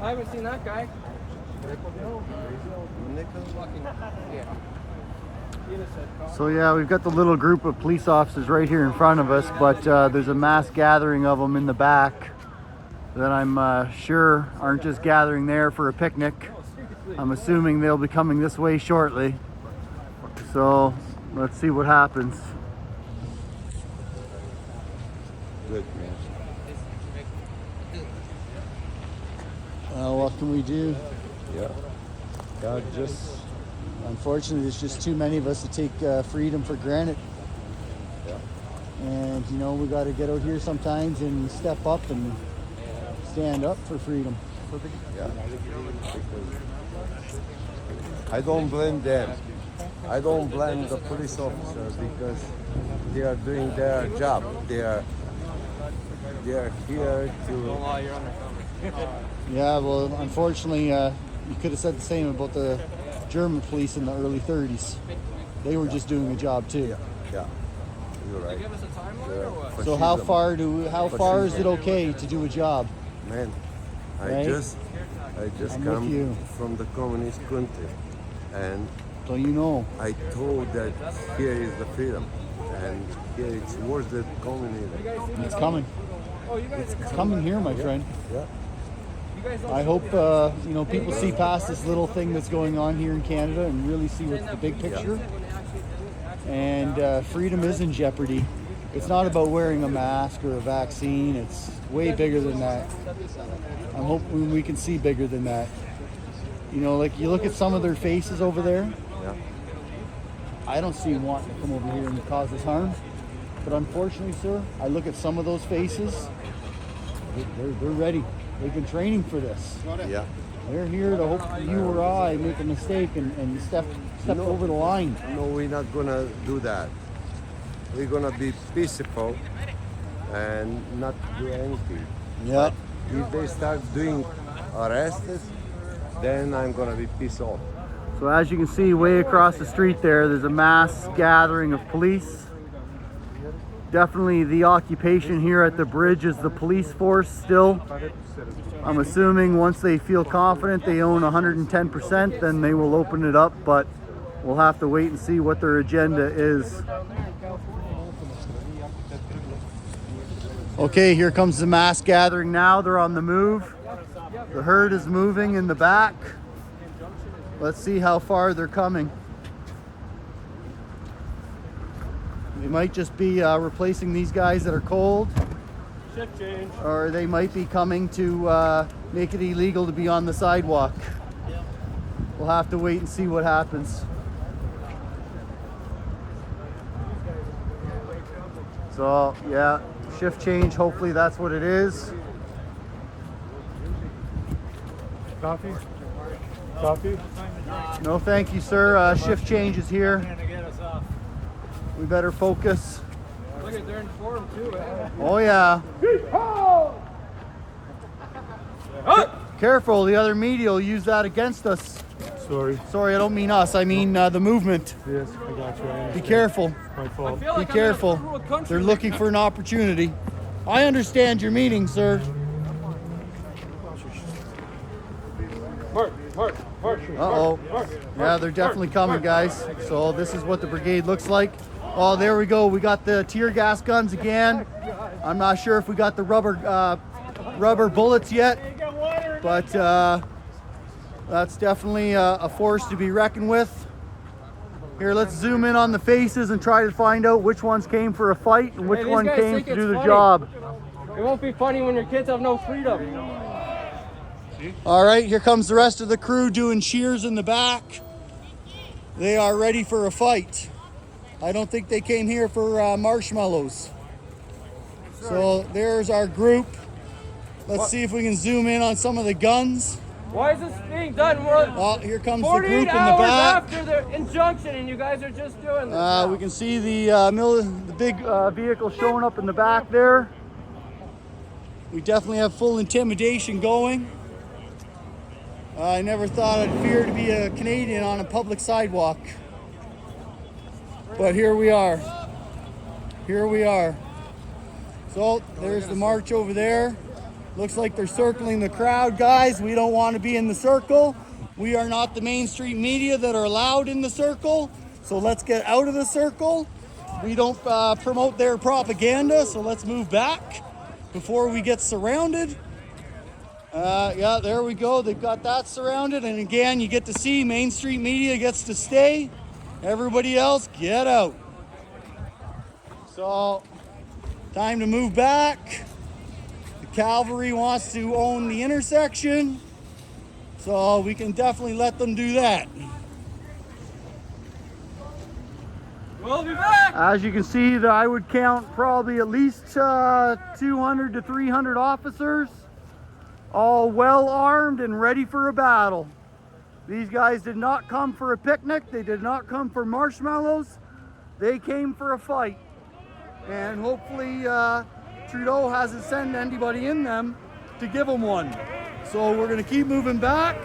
I haven't seen that guy. So yeah, we've got the little group of police officers right here in front of us, but there's a mass gathering of them in the back that I'm sure aren't just gathering there for a picnic. I'm assuming they'll be coming this way shortly. So let's see what happens. Good, man. What can we do? Yeah. God, just Unfortunately, there's just too many of us to take freedom for granted. yeah. And you know, we got to get out here sometimes and step up and stand up for freedom. Yeah. I don't blame them. I don't blame the police officers because they are doing their job. They are here to. Yeah, well, unfortunately, you could have said the same about the German police in the early 30s. They were just doing a job too. Yeah, you're right. Give us a timeline or what? So how far is it okay to do a job? Man, I Right? just I'm come with you. from the communist country, and So you know. I told that here is the freedom, and here it's worse than communism. It's coming. It's coming here, my friend. Yeah. I hope you know, people see past this little thing that's going on here in Canada and really see what's the big picture. And freedom is in jeopardy. It's not about wearing a mask or a vaccine. It's way bigger than that. I'm hoping we can see bigger than that. You know, like you look at some of their faces over there. Yeah. I don't see them wanting to come over here and cause us harm. But unfortunately, sir, I look at some of those faces. They're ready. They've been training for this. Yeah. They're here to hope you or I make a mistake and step over the line. No, we're not gonna do that. We're gonna be peaceful and not do anything. Yeah. If they start doing arrests, then I'm gonna be pissed off. So as you can see, way across the street there's a mass gathering of police. Definitely the occupation here at the bridge is the police force still. I'm assuming once they feel confident they own 110%, then they will open it up, but we'll have to wait and see what their agenda is. Okay, here comes the mass gathering now. They're on the move. The herd is moving in the back. Let's see how far they're coming. They might just be replacing these guys that are cold. Shift change. Or they might be coming to make it illegal to be on the sidewalk. We'll have to wait and see what happens. So yeah, shift change, hopefully that's what it is. Coffee? Coffee? No thank you, sir. Shift change is here. We better focus. Look at they're in form too, eh? Oh yeah. Careful, the other media will use that against us. Sorry. Sorry, I don't mean us, I mean the movement. Yes, I got you. I Be understand. careful. My fault. I feel Be like I'm in a careful. rural country. They're looking for an opportunity. I understand your meaning, sir. Mark. Uh-oh. Yeah, they're definitely coming, guys. So this is what the brigade looks like. Oh, there we go. We got the tear gas guns again. I'm not sure if we got the rubber bullets yet, but that's definitely a force to be reckoned with. Here, let's zoom in on the faces and try to find out which ones came for a fight and which Hey, these one guys came think to it's do the funny. job. It won't be funny when your kids have no freedom. All right, here comes the rest of the crew doing cheers in the back. They are ready for a fight. I don't think they came here for marshmallows. So there's our group. Let's see if we can zoom in on some of the guns. Why is this being done? We're Oh, here comes the 48 group in the hours back. after the injunction and you guys are just doing this. We can see the big vehicle showing up in the back there. We definitely have full intimidation going. I never thought I'd fear to be a Canadian on a public sidewalk. But here we are. Here we are. So there's the march over there. Looks like they're circling the crowd, guys. We don't want to be in the circle. We are not the Main Street media that are allowed in the circle. So let's get out of the circle. We don't promote their propaganda, so let's move back before we get surrounded. Yeah, there we go. They've got that surrounded. And again, you get to see Main Street media gets to stay. Everybody else, get out. So, time to move back. The cavalry wants to own the intersection. So we can definitely let them do that. We'll be back. As you can see, I would count probably at least 200 to 300 officers, all well armed and ready for a battle. These guys did not come for a picnic. They did not come for marshmallows. They came for a fight. And hopefully Trudeau hasn't sent anybody in them to give them one. So we're gonna keep moving back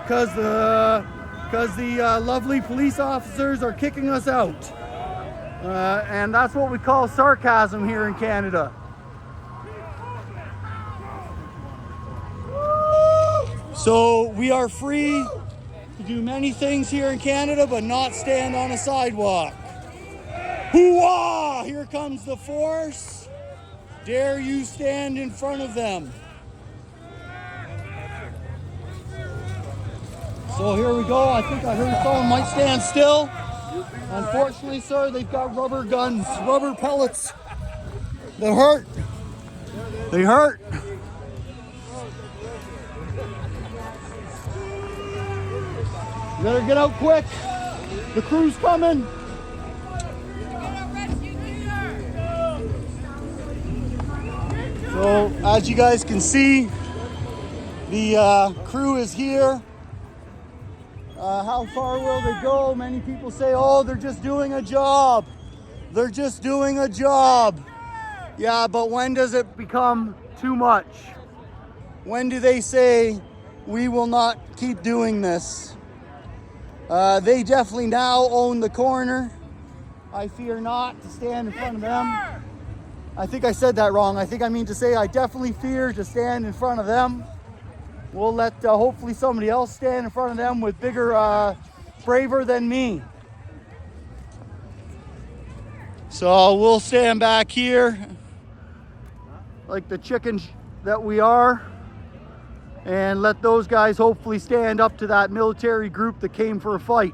because the lovely police officers are kicking us out. And that's what we call sarcasm here in Canada. So we are free to do many things here in Canada, but not stand on a sidewalk. Hoo-wah! Here comes the force. Dare you stand in front of them. So here we go. I think I heard someone might stand still. Unfortunately, sir, they've got rubber guns, rubber pellets that hurt. They hurt. You better get out quick. The crew's coming. So, as you guys can see, the crew is here. How far will they go? Many people say, oh, they're just doing a job. They're just doing a job. Yeah, but when does it become too much? When do they say, we will not keep doing this? They definitely now own the corner. I fear not to stand in front of them. I think I said that wrong. I think I mean to say I definitely fear to stand in front of them. We'll let hopefully somebody else stand in front of them with bigger, braver than me. So we'll stand back here like the chickens that we are and let those guys hopefully stand up to that military group that came for a fight.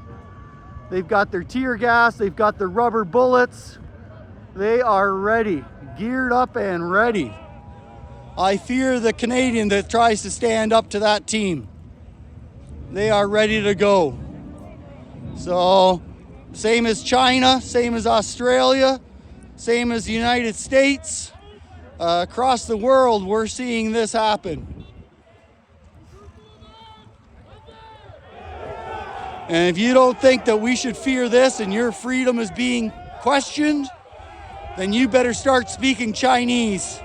They've got their tear gas, they've got their rubber bullets. They are ready, geared up and ready. I fear the Canadian that tries to stand up to that team. They are ready to go. So, same as China, same as Australia, same as the United States. Across the world, we're seeing this happen. And if you don't think that we should fear this and your freedom is being questioned, then you better start speaking Chinese.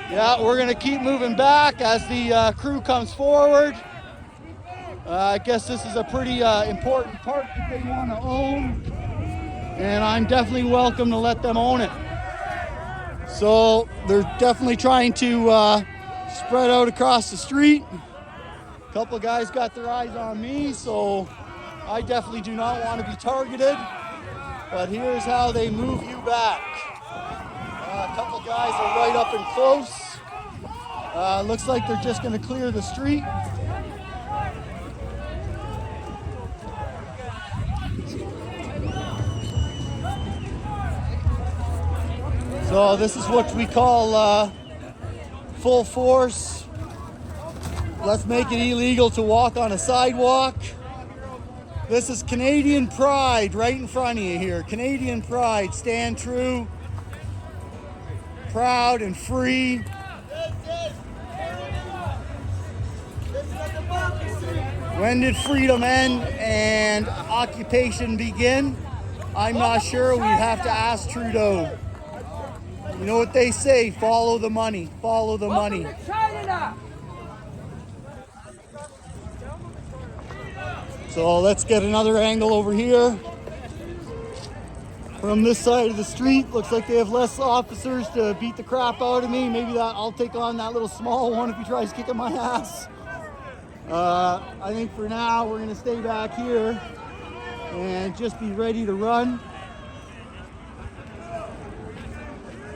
Yeah, we're gonna keep moving back as the crew comes forward. I guess this is a pretty important park that they want to own, and I'm definitely welcome to let them own it. So they're definitely trying to spread out across the street. A couple of guys got their eyes on me, so I definitely do not want to be targeted. But here's how they move you back. A couple guys are right up and close. Looks like they're just going to clear the street. So this is what we call full force. Let's make it illegal to walk on a sidewalk. This is Canadian pride right in front of you here. Canadian pride, stand true. Proud and free. When did freedom end and occupation begin? I'm not sure. We'd have to ask Trudeau. You know what they say, follow the money, follow the money. So let's get another angle over here. from this side of the street. Looks like they have less officers to beat the crap out of me. Maybe that I'll take on that little small one if he tries kicking my ass. I think for now we're gonna stay back here and just be ready to run.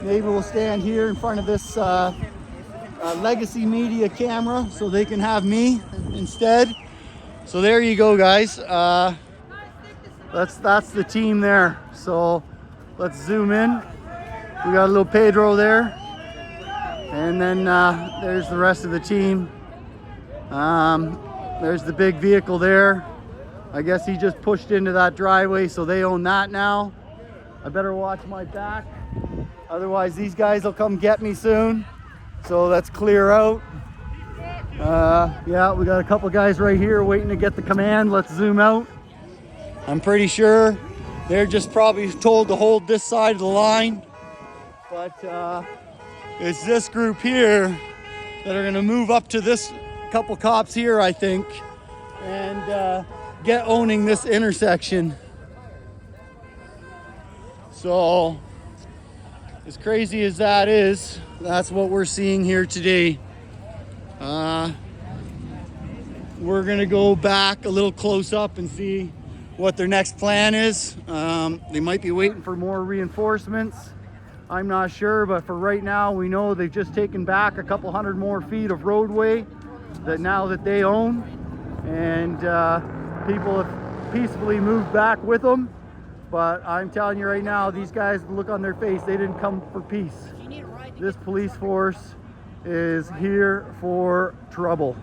Maybe we'll stand here in front of this legacy media camera so they can have me instead. So there you go, guys. That's the team there. So let's zoom in. We got a little Pedro there, and then there's the rest of the team. There's the big vehicle there. I guess he just pushed into that driveway, so they own that now. I better watch my back, otherwise these guys will come get me soon. So let's clear out. Yeah, we got a couple guys right here waiting to get the command. Let's zoom out. I'm pretty sure they're just probably told to hold this side of the line, but it's this group here that are gonna move up to this couple cops here, I think, and get owning this intersection. So as crazy as that is, that's what we're seeing here today. We're gonna go back a little close up and see what their next plan is. They might be waiting for more reinforcements. I'm not sure, but for right now, we know they've just taken back a couple hundred more feet of roadway that now that they own, and people have peacefully moved back with them. But I'm telling you right now, these guys, the look on their face, they didn't come for peace. This police force is here for trouble.